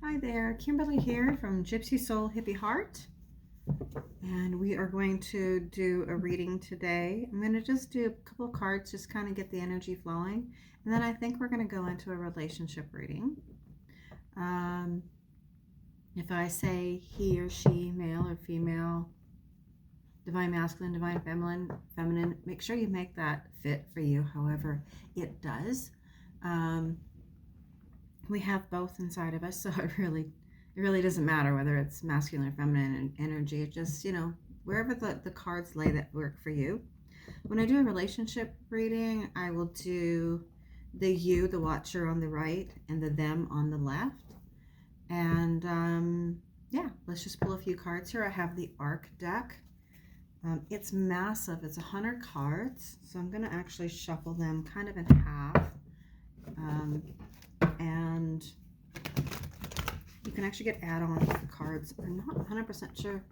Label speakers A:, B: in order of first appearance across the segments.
A: Hi there, Kimberly here from Gypsy Soul Hippie Heart, and we are going to do a reading today. I'm going to just do a couple of cards, just kind of get the energy flowing, and then I think we're going to go into a relationship reading. If I say he or she, male or female, divine masculine, divine feminine, make sure you make that fit for you however it does. We have both inside of us, so it really doesn't matter whether it's masculine or feminine energy. It just, wherever the cards lay that work for you. When I do a relationship reading, I will do the you, the watcher, on the right, and the them on the left. And yeah, let's just pull a few cards here. I have the Arc deck. It's massive. It's 100 cards, so I'm going to actually shuffle them kind of in half. And you can actually get add-ons with the cards. I'm not 100% sure.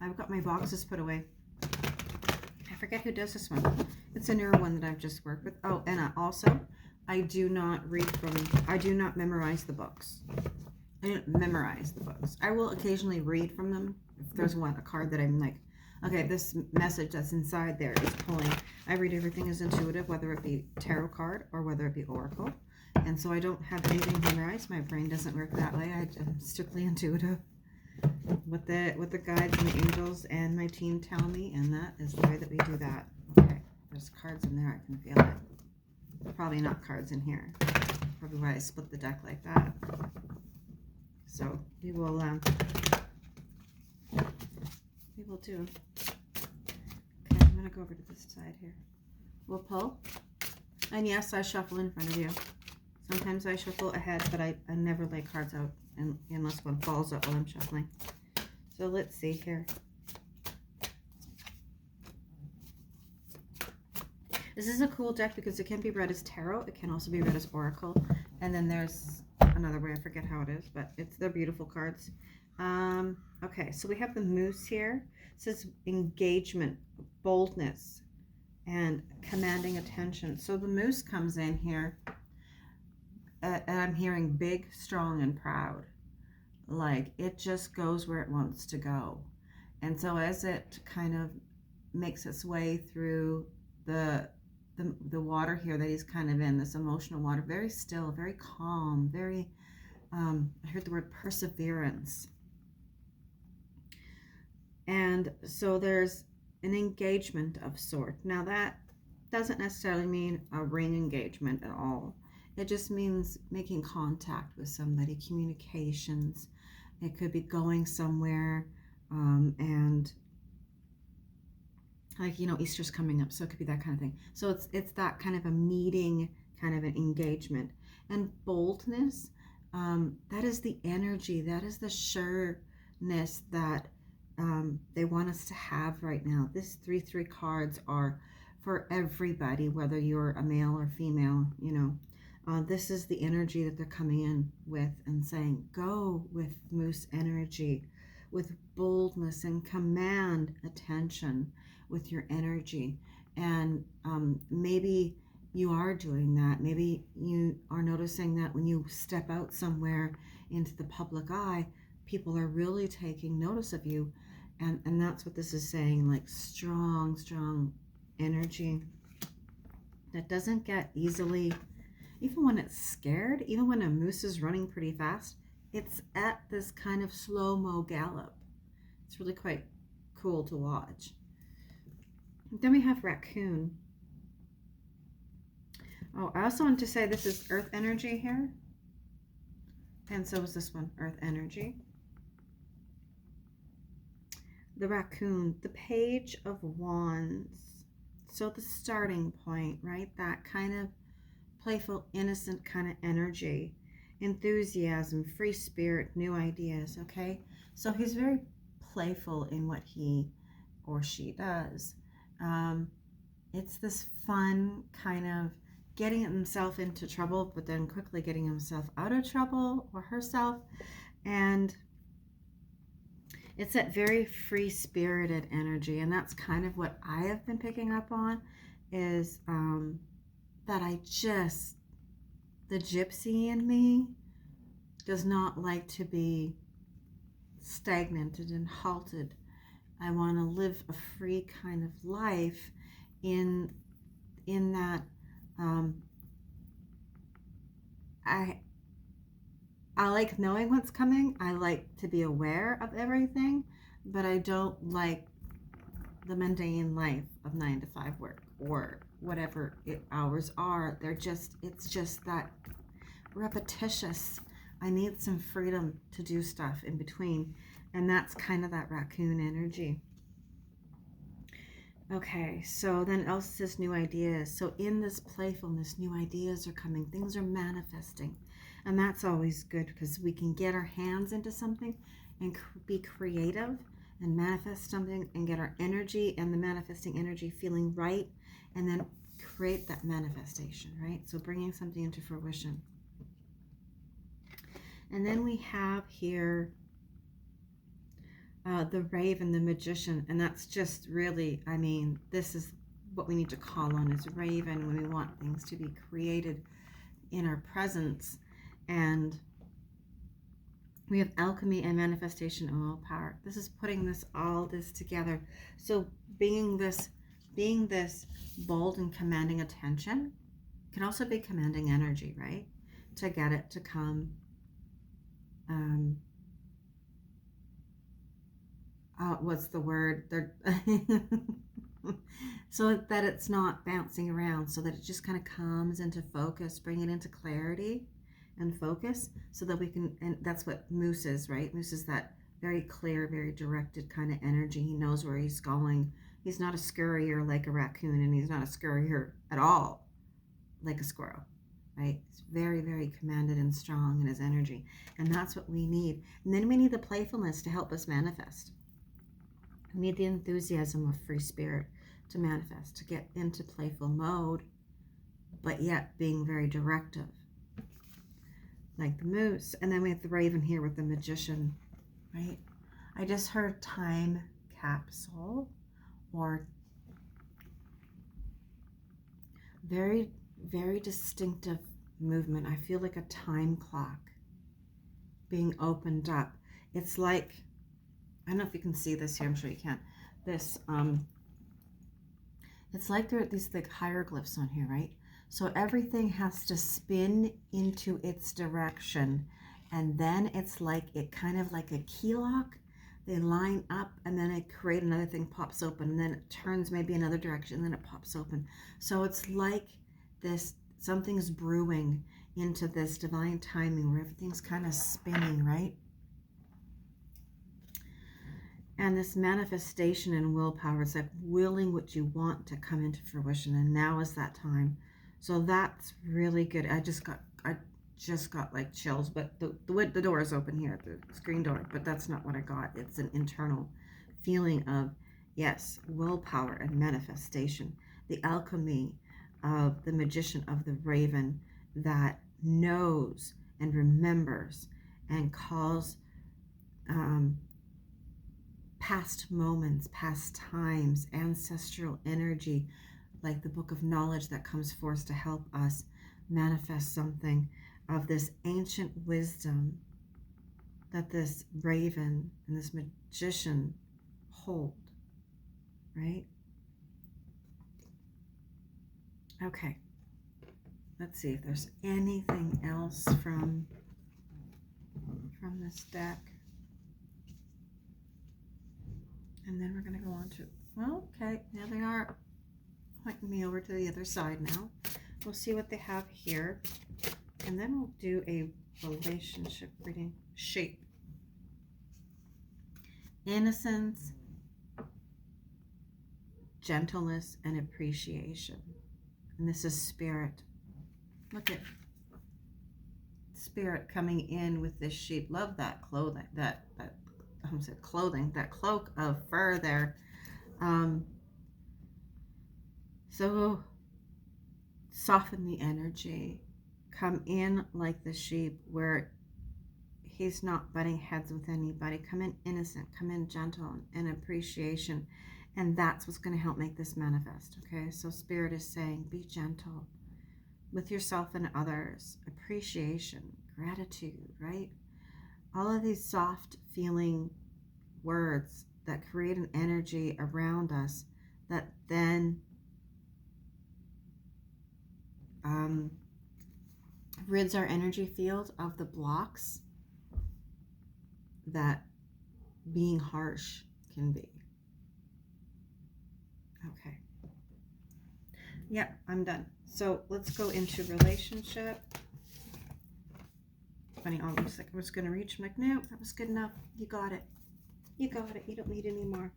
A: I've got my boxes put away. I forget who does this one. It's a newer one that I've just worked with. Oh, and I do not memorize the books. I don't memorize the books. I will occasionally read from them. If there's a card that I'm like, okay, this message that's inside there is pulling. I read everything as intuitive, whether it be tarot card or whether it be oracle. And so I don't have anything memorized. My brain doesn't work that way. I'm strictly intuitive. What the guides and the angels and my team tell me, and that is the way that we do that. Okay, there's cards in there. I can feel it. Probably not cards in here. Probably why I split the deck like that. So we will do. Okay, I'm gonna go over to this side here. We'll pull, and yes, I shuffle in front of you. Sometimes I shuffle ahead, but I never lay cards out unless one falls out while I'm shuffling. So let's see here. This is a cool deck because it can be read as tarot. It can also be read as oracle. And then there's another way, I forget how it is, but they're beautiful cards. Okay, so we have the moose here. It says engagement, boldness, and commanding attention. So the moose comes in here. And I'm hearing big, strong, and proud. Like it just goes where it wants to go. And so as it kind of makes its way through the water here that he's kind of in, this emotional water, very still, very calm, very, I heard the word perseverance. And so there's an engagement of sort. Now that doesn't necessarily mean a ring engagement at all. It just means making contact with somebody, communications. It could be going somewhere, and like, Easter's coming up, so it could be that kind of thing. So it's that kind of a meeting, kind of an engagement. And boldness, that is the energy, that is the sureness that they want us to have right now. This 3-3 cards are for everybody, whether you're a male or female, this is the energy that they're coming in with and saying, go with moose energy, with boldness, and command attention with your energy. And maybe you are doing that. Maybe you are noticing that when you step out somewhere into the public eye, people are really taking notice of you. And that's what this is saying, like strong, strong energy that doesn't get easily, even when it's scared, even when a moose is running pretty fast, it's at this kind of slow-mo gallop. It's really quite cool to watch. Then we have raccoon. Oh, I also want to say this is earth energy here. And so is this one, earth energy. The raccoon, the page of wands. So the starting point, right? That kind of playful, innocent kind of energy, enthusiasm, free spirit, new ideas, okay? So he's very playful in what he or she does. It's this fun kind of getting himself into trouble, but then quickly getting himself out of trouble, or herself. And it's that very free-spirited energy, and that's kind of what I have been picking up on, is that the gypsy in me, does not like to be stagnated and halted. I want to live a free kind of life in that I like knowing what's coming. I like to be aware of everything, but I don't like the mundane life of 9 to 5 work or whatever hours are. It's just that repetitious. I need some freedom to do stuff in between, and that's kind of that raccoon energy. Okay, so then also says new ideas. So in this playfulness, new ideas are coming, things are manifesting, and that's always good because we can get our hands into something and be creative and manifest something and get our energy and the manifesting energy feeling right, and then create that manifestation, right? So bringing something into fruition. And then we have here the Raven, the Magician, and that's just really, I mean, this is what we need to call on is Raven when we want things to be created in our presence. And we have alchemy and manifestation and willpower. This is putting all this together. So being this bold and commanding attention can also be commanding energy, right? To get it to come. What's the word? So that it's not bouncing around, so that it just kind of comes into focus, bring it into clarity and focus, so that we can, and that's what Moose is, right? Moose is that very clear, very directed kind of energy. He knows where he's going. He's not a scurrier like a raccoon, and he's not a scurrier at all like a squirrel, right? It's very, very commanded and strong in his energy, and that's what we need. And then we need the playfulness to help us manifest. We need the enthusiasm of free spirit to manifest, to get into playful mode, but yet being very directive, like the Moose. And then we have the Raven here with the Magician, right? I just heard time capsule, or very, very distinctive movement. I feel like a time clock being opened up. It's like, I don't know if you can see this here. I'm sure you can. This, it's like there are these like hieroglyphs on here, right? So everything has to spin into its direction, and then it's like it kind of like a key lock. They line up, and then it create another thing pops open, and then it turns maybe another direction, and then it pops open. So it's like this, something's brewing into this divine timing where everything's kind of spinning, right? And this manifestation and willpower is like willing what you want to come into fruition, and now is that time. So that's really good. I just got like chills, but the door is open here, the screen door, but that's not what I got. It's an internal feeling of, yes, willpower and manifestation. The alchemy of the Magician, of the Raven, that knows and remembers and calls past moments, past times, ancestral energy, like the book of knowledge that comes forth to help us manifest something of this ancient wisdom that this Raven and this Magician hold, right? Okay, let's see if there's anything else from this deck. And then we're going to go on to, well, okay, now they are pointing me over to the other side now. We'll see what they have here. And then we'll do a relationship reading. Shape. Innocence, gentleness, and appreciation. And this is spirit. Look at spirit coming in with this sheep. Love that clothing, that I almost said clothing, that cloak of fur there. So soften the energy. Come in like the sheep, where he's not butting heads with anybody. Come in innocent, come in gentle and appreciation. And that's what's going to help make this manifest. Okay, so Spirit is saying, be gentle with yourself and others. Appreciation, gratitude, right? All of these soft feeling words that create an energy around us that then rids our energy field of the blocks that being harsh can be. Okay. Yep, I'm done. So let's go into relationship. Funny, almost like I was going to reach. I'm like, no, that was good enough. You got it. You got it. You don't need any more.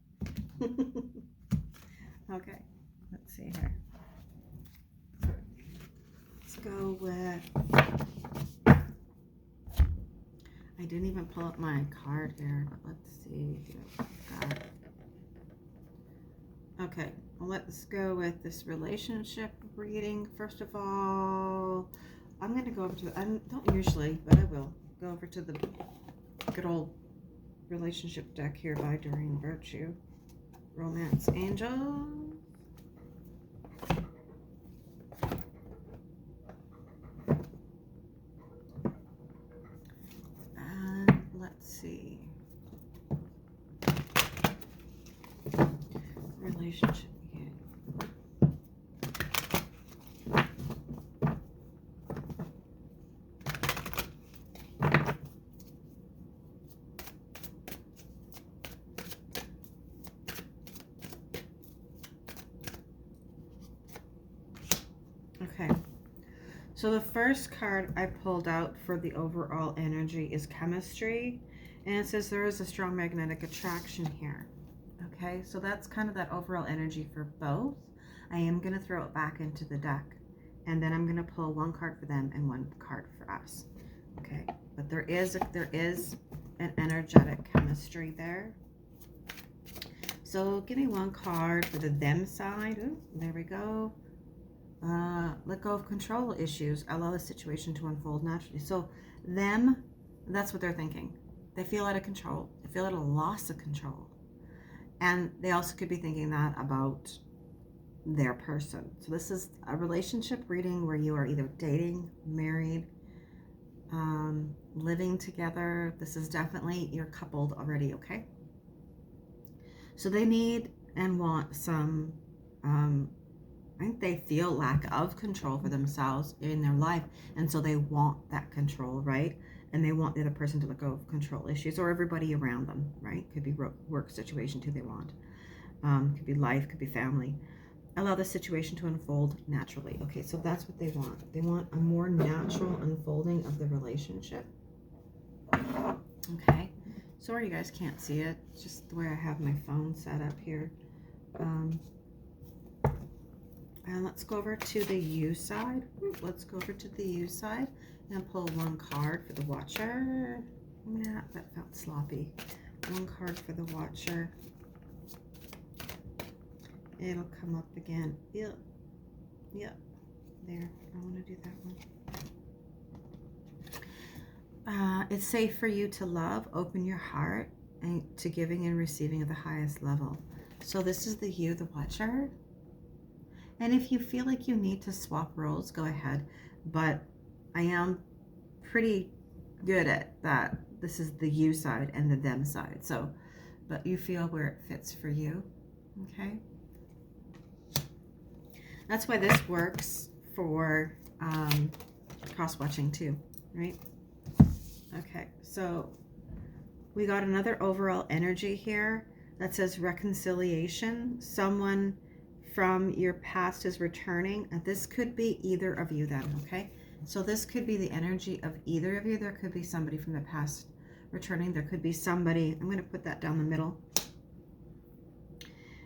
A: Okay, let's see here. Let's go with... I didn't even pull up my card here, but let's see. Okay, well, let's go with this relationship reading. First of all, I'm going to go over to the... I don't usually, but I will go over to the good old relationship deck here by Doreen Virtue. Romance Angel. Let's see. Relationship again. Okay. So the first card I pulled out for the overall energy is chemistry. And it says there is a strong magnetic attraction here. Okay, so that's kind of that overall energy for both. I am going to throw it back into the deck. And then I'm going to pull one card for them and one card for us. Okay, but there is an energetic chemistry there. So give me one card for the them side. Ooh, there we go. Let go of control issues. Allow the situation to unfold naturally. So them, that's what they're thinking. They feel out of control. They feel at a loss of control. And they also could be thinking that about their person. So this is a relationship reading where you are either dating, married, living together. This is definitely, you're coupled already, okay? So they need and want some, I think they feel lack of control for themselves in their life. And so they want that control, right? And they want the other person to let go of control issues, or everybody around them, right? Could be work situation too, they want. Could be life, could be family. Allow the situation to unfold naturally. Okay, so that's what they want. They want a more natural unfolding of the relationship. Okay, sorry you guys can't see it. It's just the way I have my phone set up here. And let's go over to the you side. Let's go over to the you side and pull one card for the watcher. Yeah, that felt sloppy. One card for the watcher. It'll come up again. Yep. Yep. There. I want to do that one. It's safe for you to love. Open your heart and to giving and receiving at the highest level. So this is the you, the watcher. And if you feel like you need to swap roles, go ahead. But I am pretty good at that. This is the you side and the them side. So, but you feel where it fits for you. Okay. That's why this works for cross-watching too, right? Okay, so we got another overall energy here that says reconciliation. Someone from your past is returning. And this could be either of you then, okay? So this could be the energy of either of you. There could be somebody from the past returning. There could be somebody, I'm going to put that down the middle.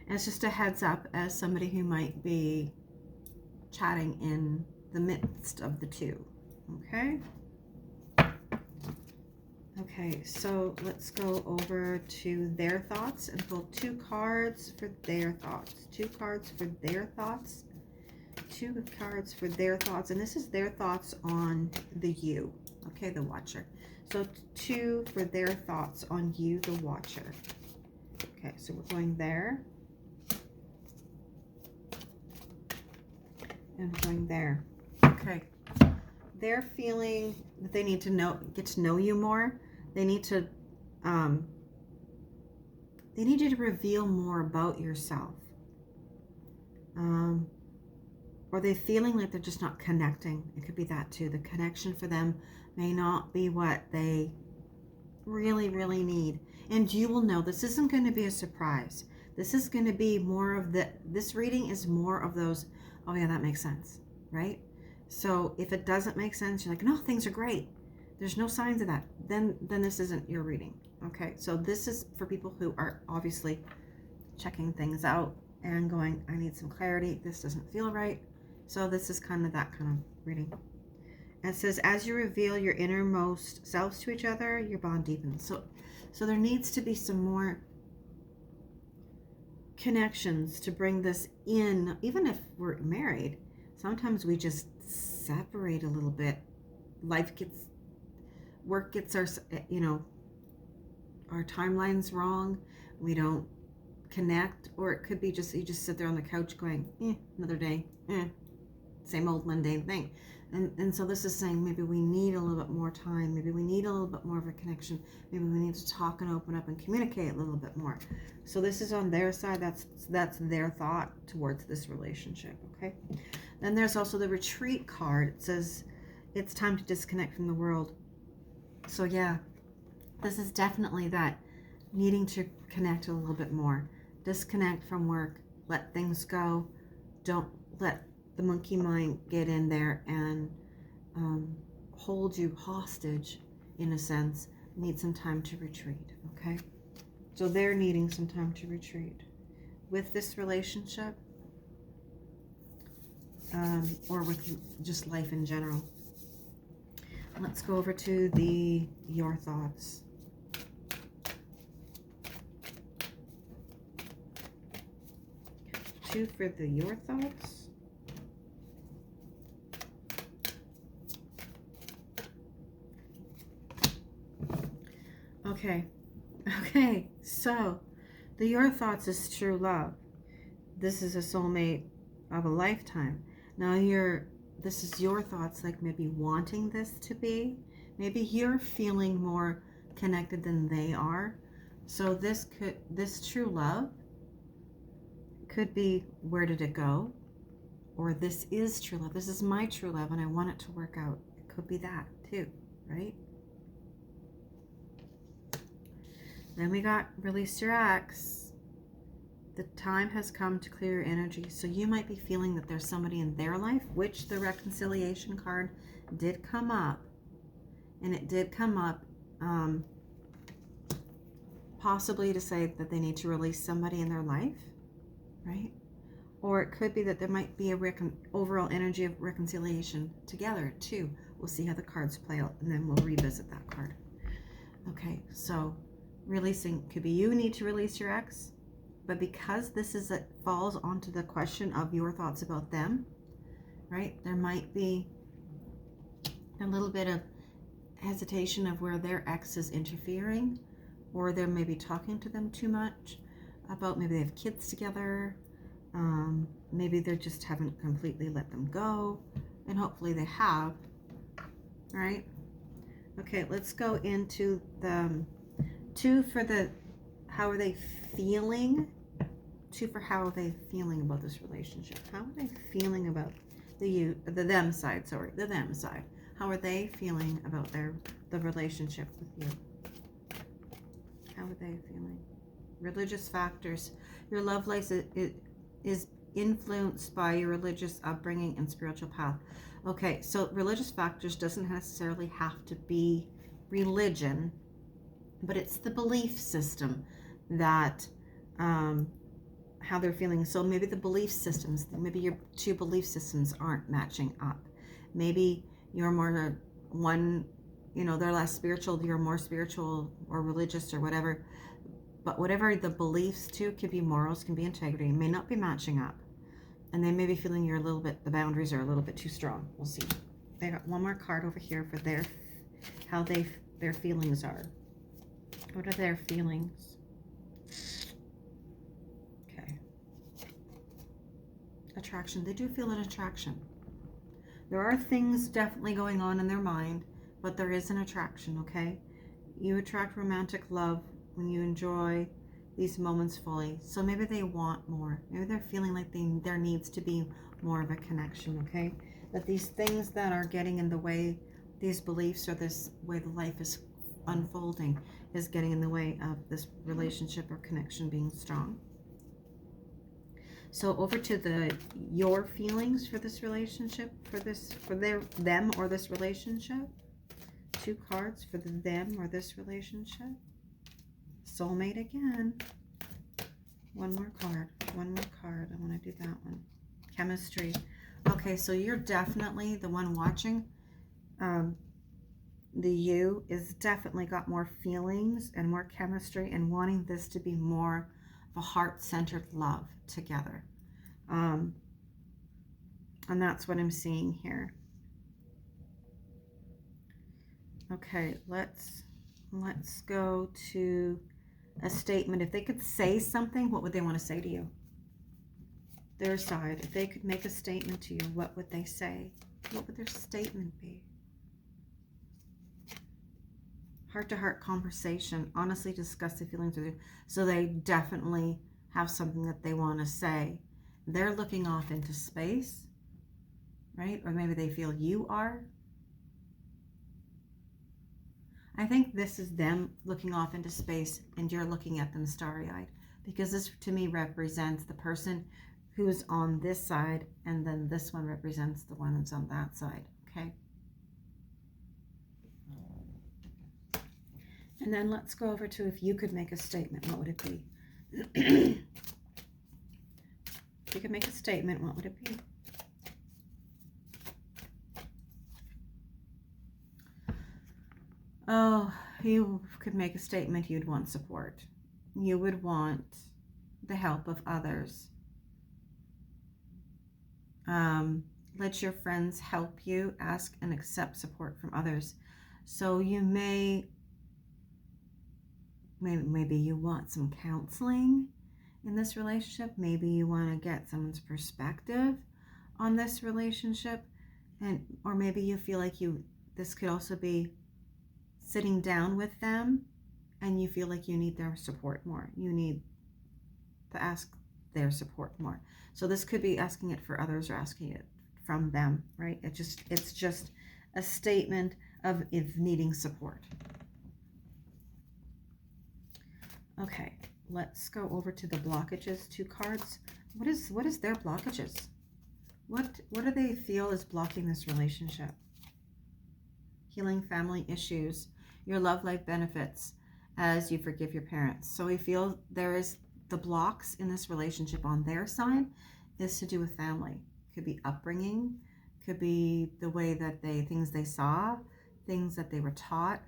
A: And it's just a heads up as somebody who might be chatting in the midst of the two, okay? Okay, so let's go over to their thoughts and pull two cards for their thoughts. Two cards for their thoughts. Two cards for their thoughts. And this is their thoughts on the you, okay, the watcher. So two for their thoughts on you, the watcher. Okay, so we're going there. And we're going there. Okay. they're feeling that they need to get to know you more. They need to, they need you to reveal more about yourself. Or they're feeling like they're just not connecting. It could be that too. The connection for them may not be what they really, really need. And you will know this isn't going to be a surprise. This is going to be more of this reading is more of those, oh yeah, that makes sense, right? So if it doesn't make sense, you're like, no, things are great. There's no signs of that. Then this isn't your reading. Okay, so this is for people who are obviously checking things out and going, I need some clarity. This doesn't feel right. So this is kind of that kind of reading. And it says, as you reveal your innermost selves to each other, your bond deepens. So there needs to be some more connections to bring this in. Even if we're married, sometimes we just separate a little bit. Work gets our, our timelines wrong. We don't connect, or it could be just you just sit there on the couch going, another day, same old mundane thing. And so this is saying maybe we need a little bit more time, maybe we need a little bit more of a connection, maybe we need to talk and open up and communicate a little bit more. So this is on their side, that's their thought towards this relationship. Okay, then there's also the retreat card. It says it's time to disconnect from the world. So yeah, this is definitely that needing to connect a little bit more. Disconnect from work, let things go, don't let the monkey mind get in there and hold you hostage, in a sense. Need some time to retreat. Okay, so they're needing some time to retreat with this relationship, or with just life in general. Let's go over to your thoughts. Two for your thoughts. Okay, so your thoughts is true love. This is a soulmate of a lifetime. Now this is your thoughts, like maybe wanting this to be. Maybe you're feeling more connected than they are. So this true love could be, where did it go? Or this is true love. This is my true love and I want it to work out. It could be that too, right? Then we got release your ex. The time has come to clear your energy. So you might be feeling that there's somebody in their life, which the reconciliation card did come up. And it did come up possibly to say that they need to release somebody in their life, right? Or it could be that there might be a overall energy of reconciliation together too. We'll see how the cards play out and then we'll revisit that card. Okay, so releasing, could be you need to release your ex, but because it falls onto the question of your thoughts about them, right? There might be a little bit of hesitation of where their ex is interfering, or they're maybe talking to them too much about, maybe they have kids together, maybe they just haven't completely let them go, and hopefully they have, right? Okay, let's go into the two for how are they feeling? Two for how are they feeling about this relationship? How are they feeling about the them side? How are they feeling about the relationship with you? How are they feeling? Religious factors. Your love life is influenced by your religious upbringing and spiritual path. Okay, so religious factors doesn't necessarily have to be religion, but it's the belief system that how they're feeling. So maybe the belief systems, maybe your two belief systems aren't matching up. Maybe you're more one, they're less spiritual, you're more spiritual or religious or whatever. But whatever the beliefs too, could be morals, can be integrity, may not be matching up. And they may be feeling the boundaries are a little bit too strong. We'll see. They got one more card over here for how their feelings are. What are their feelings? Okay. Attraction. They do feel an attraction. There are things definitely going on in their mind, but there is an attraction, okay? You attract romantic love when you enjoy these moments fully. So maybe they want more. Maybe they're feeling like there needs to be more of a connection, okay? That these things that are getting in the way, these beliefs or this way the life is unfolding, is getting in the way of this relationship or connection being strong. So over to your feelings for this relationship, for them or this relationship. 2 cards for them or this relationship. Soulmate again. One more card. I want to do that one. Chemistry. Okay, so you're definitely the one watching. The you is definitely got more feelings and more chemistry and wanting this to be more of a heart-centered love together. And that's what I'm seeing here. Okay, let's go to a statement. If they could say something, what would they want to say to you? Their side. If they could make a statement to you, what would they say? What would their statement be? Heart-to-heart conversation. Honestly discuss the feelings with you. So they definitely have something that they want to say. They're looking off into space, right? Or maybe they feel you are. I think this is them looking off into space and you're looking at them starry-eyed, because this to me represents the person who's on this side, and then this one represents the one that's on that side, okay? And then let's go over to if you could make a statement, what would it be? If you could make a statement, what would it be? Oh, you could make a statement. You'd want support. You would want the help of others. Let your friends help you. Ask and accept support from others. So you maybe you want some counseling in this relationship. Maybe you want to get someone's perspective on this relationship, or maybe you feel like this could also be sitting down with them and you feel like you need their support more. You need to ask their support more. So this could be asking it for others or asking it from them, right? It's just a statement of needing support. Okay, let's go over to the blockages. 2 cards. What is their blockages? What do they feel is blocking this relationship? Healing family issues. Your love life benefits as you forgive your parents. So we feel there is the blocks in this relationship on their side is to do with family. Could be upbringing, could be the way that things they saw, things that they were taught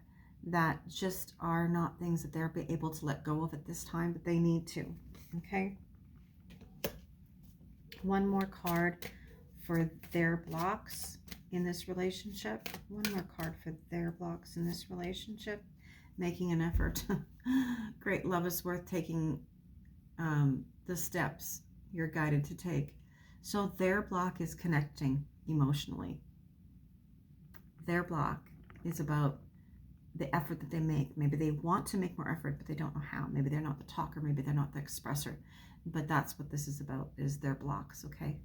A: that just are not things that they're able to let go of at this time, but they need to, okay? One more card for their blocks in this relationship. One more card for their blocks in this relationship. Making an effort. Great love is worth taking the steps you're guided to take. So their block is connecting emotionally. Their block is about the effort that they make. Maybe they want to make more effort, but they don't know how. Maybe they're not the talker. Maybe they're not the expressor. But that's what this is about, is their blocks, okay?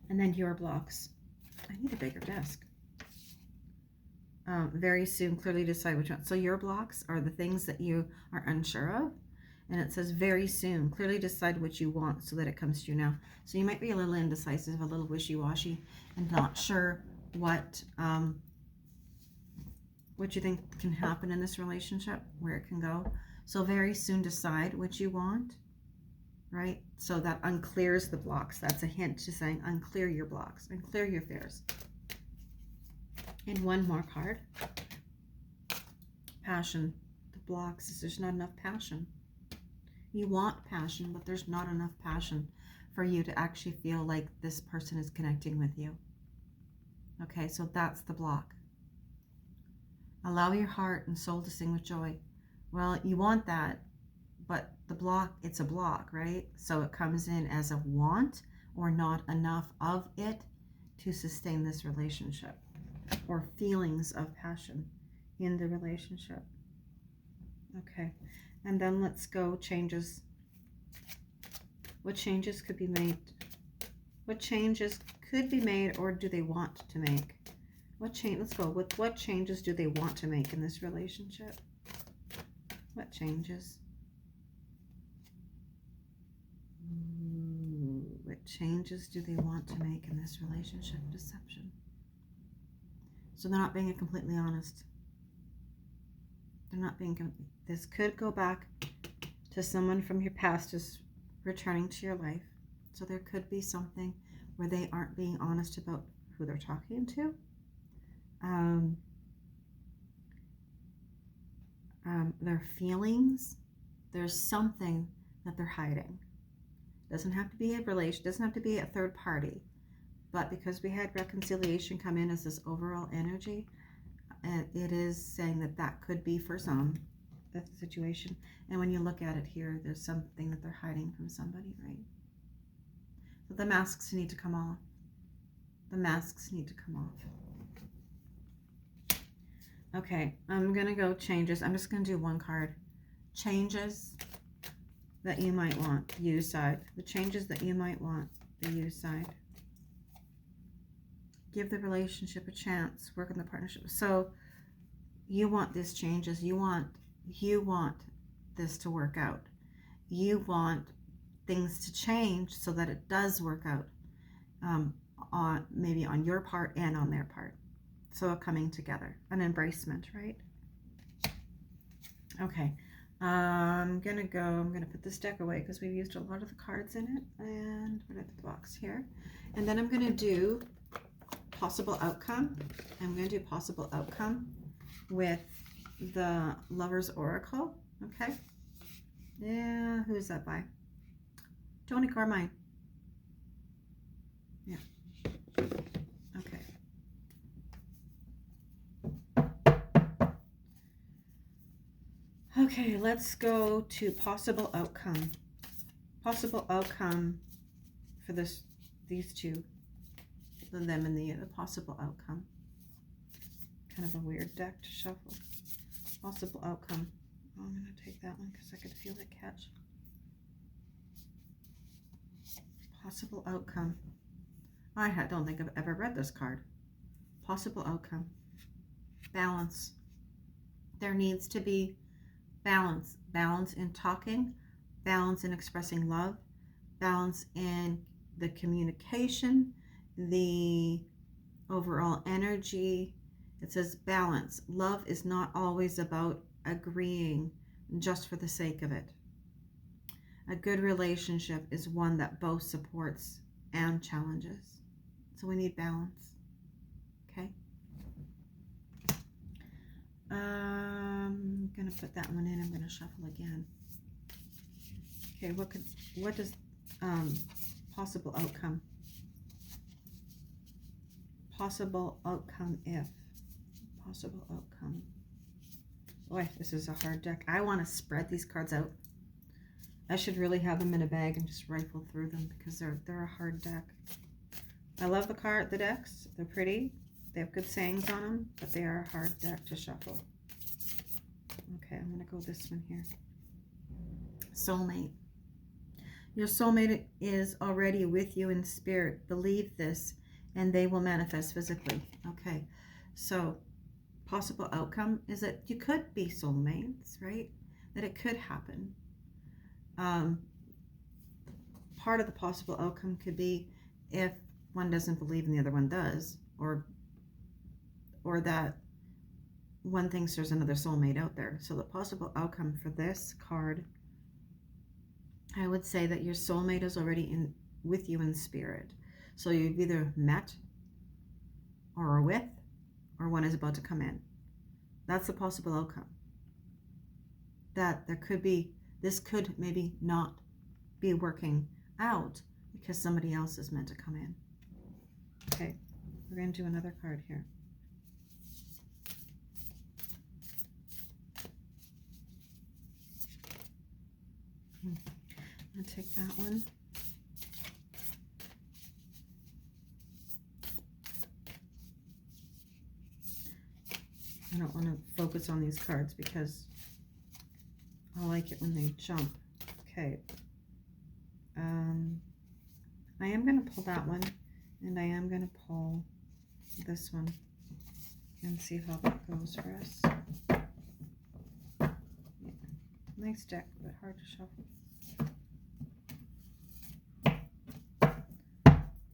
A: And then your blocks. I need a bigger desk. Very soon, clearly decide which one. So your blocks are the things that you are unsure of. And it says very soon, clearly decide what you want so that it comes to you now. So you might be a little indecisive, a little wishy-washy, and not sure what you think can happen in this relationship, where it can go. So very soon decide what you want, right? So that unclears the blocks. That's a hint to saying unclear your blocks, unclear your fears. And one more card. Passion. The blocks is there's not enough passion. You want passion, but there's not enough passion for you to actually feel like this person is connecting with you. Okay, so that's the block. Allow your heart and soul to sing with joy. Well, you want that, but the block, it's a block, right? So it comes in as a want or not enough of it to sustain this relationship, or feelings of passion in the relationship. Okay, and then let's go changes. What changes could be made? What changes could be made, or do they want to make? Let's go with what changes do they want to make in this relationship? What changes? What changes do they want to make in this relationship? Deception. So they're not being completely honest. They're not being. This could go back to someone from your past is returning to your life. So there could be something where they aren't being honest about who they're talking to. Their feelings. There's something that they're hiding. Doesn't have to be a relation, doesn't have to be a third party, but because we had reconciliation come in as this overall energy, it is saying that that could be for some, that's the situation. And when you look at it here, there's something that they're hiding from somebody, right? So the masks need to come off. The masks need to come off. Okay, I'm gonna go changes. I'm just gonna do one card. Changes that you might want, you side. The changes that you might want, the you side. Give the relationship a chance, work on the partnership. So you want these changes, you want this to work out. You want things to change so that it does work out, maybe on your part and on their part. So a coming together, an embracement, right? Okay. I'm gonna put this deck away because we've used a lot of the cards in it, and we're gonna put the box here. And then I'm gonna do possible outcome. I'm gonna do possible outcome with the Lover's Oracle. Okay. Yeah, who is that by? Toni Carmine. Yeah. Okay. Okay, let's go to possible outcome. Possible outcome for these two, them and the possible outcome. Kind of a weird deck to shuffle. Possible outcome. Oh, I'm going to take that one because I could feel it catch. Possible outcome. I don't think I've ever read this card. Possible outcome. Balance. There needs to be balance. Balance in talking, balance in expressing love, balance in the communication, the overall energy. It says balance. Love is not always about agreeing just for the sake of it. A good relationship is one that both supports and challenges. So we need balance. Okay. I'm gonna put that one in. I'm gonna shuffle again. Okay, what does possible outcome? Possible outcome if. Possible outcome. Boy, this is a hard deck. I want to spread these cards out. I should really have them in a bag and just rifle through them because they're a hard deck. I love the decks. They're pretty. They have good sayings on them, but they are a hard deck to shuffle. Okay, I'm going to go this one here. Soulmate. Your soulmate is already with you in spirit. Believe this, and they will manifest physically. Okay, so possible outcome is that you could be soulmates, right? That it could happen. Part of the possible outcome could be if one doesn't believe and the other one does, or that one thinks there's another soulmate out there. So the possible outcome for this card, I would say that your soulmate is already with you in spirit. So you've either met or are with, or one is about to come in. That's the possible outcome. That this could maybe not be working out because somebody else is meant to come in. Okay, we're going to do another card here. I'm going to take that one. I don't want to focus on these cards because I like it when they jump. Okay. I am going to pull that one, and I am going to pull this one and see how that goes for us. Yeah. Nice deck, but hard to shuffle.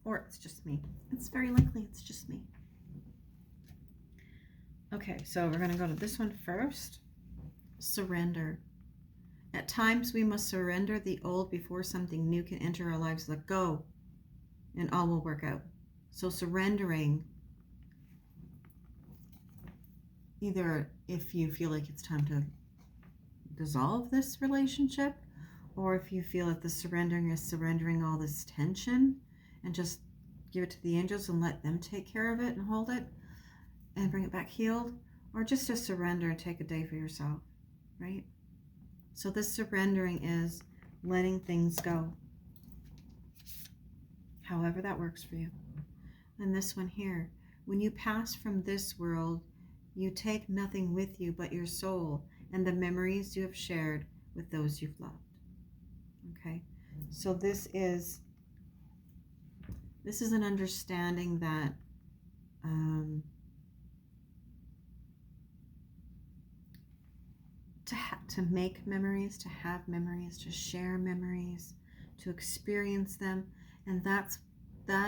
A: Or it's just me. It's very likely it's just me. Okay, so we're going to go to this one first. Surrender. At times we must surrender the old before something new can enter our lives. Let go, and all will work out. So surrendering, either if you feel like it's time to dissolve this relationship, or if you feel that the surrendering is surrendering all this tension and just give it to the angels and let them take care of it and hold it and bring it back healed, or just to surrender and take a day for yourself, right? So this surrendering is letting things go, however that works for you. And this one here, when you pass from this world, you take nothing with you but your soul and the memories you have shared with those you've loved. Okay, so this is an understanding that to make memories, to have memories, to share memories, to experience them, and that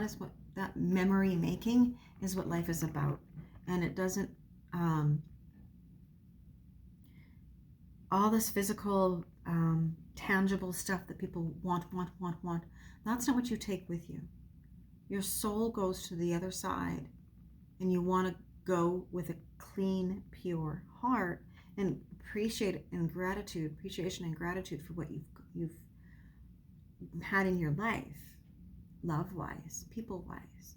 A: is what that memory making is, what life is about. And it doesn't all this physical tangible stuff that people want, that's not what you take with you. Your soul goes to the other side, and you want to go with a clean, pure heart and appreciation and gratitude for what you've had in your life, love-wise, people-wise,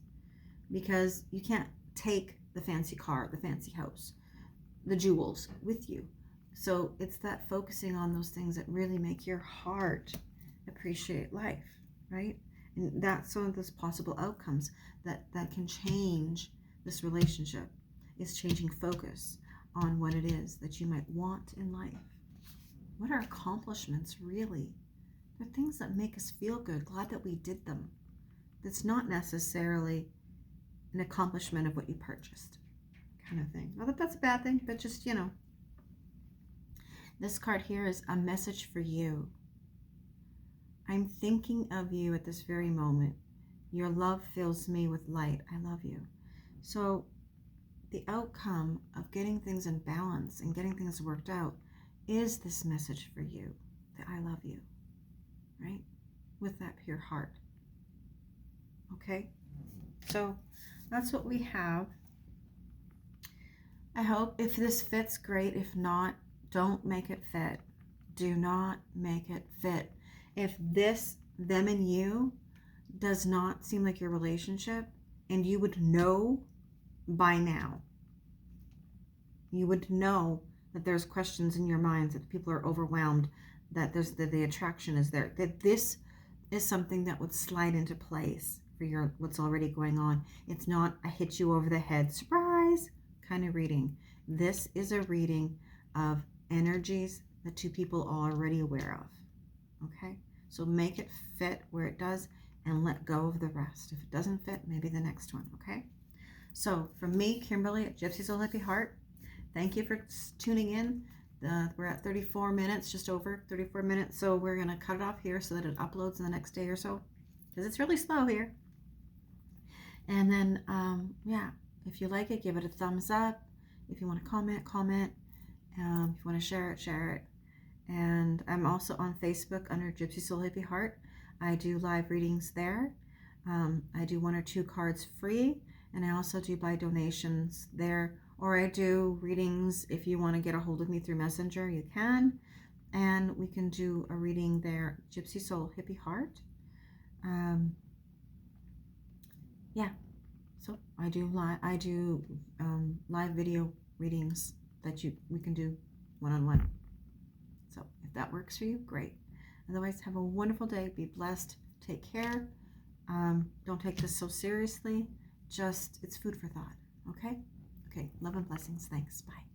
A: because you can't take the fancy car, the fancy house, the jewels with you. So it's that focusing on those things that really make your heart appreciate life, right? And that's one of those possible outcomes that can change this relationship, is changing focus on what it is that you might want in life. What are accomplishments really? They're things that make us feel good, glad that we did them. That's not necessarily an accomplishment of what you purchased, kind of thing. Not that that's a bad thing, but just, you know. This card here is a message for you. I'm thinking of you at this very moment. Your love fills me with light. I love you. So the outcome of getting things in balance and getting things worked out is this message for you, that I love you, right? With that pure heart. Okay? So that's what we have. I hope if this fits, great. If not, don't make it fit. Do not make it fit. If this, them and you, does not seem like your relationship, and you would know by now, you would know that there's questions in your minds, that people are overwhelmed, that the attraction is there, that this is something that would slide into place for your what's already going on. It's not a hit you over the head, surprise kind of reading. This is a reading of energies that two people are already aware of. Okay, so make it fit where it does and let go of the rest. If it doesn't fit, maybe the next one. Okay, so from me, Kimberly at Gypsy Soul Hippie Heart, thank you for tuning in. We're at 34 minutes, just over 34 minutes, so we're going to cut it off here so that it uploads in the next day or so, because it's really slow here. And then yeah, if you like it, give it a thumbs up. If you want to comment. If you want to share it. And I'm also on Facebook under Gypsy Soul Hippie Heart. I do live readings there. I do 1 or 2 cards free, and I also do buy donations there, or I do readings. If you want to get a hold of me through Messenger, you can, and we can do a reading there, Gypsy Soul Hippie Heart. Yeah, so I do live video readings that we can do one-on-one. So if that works for you, great. Otherwise, have a wonderful day. Be blessed. Take care. Don't take this so seriously. Just, it's food for thought. Okay? Okay, love and blessings. Thanks. Bye.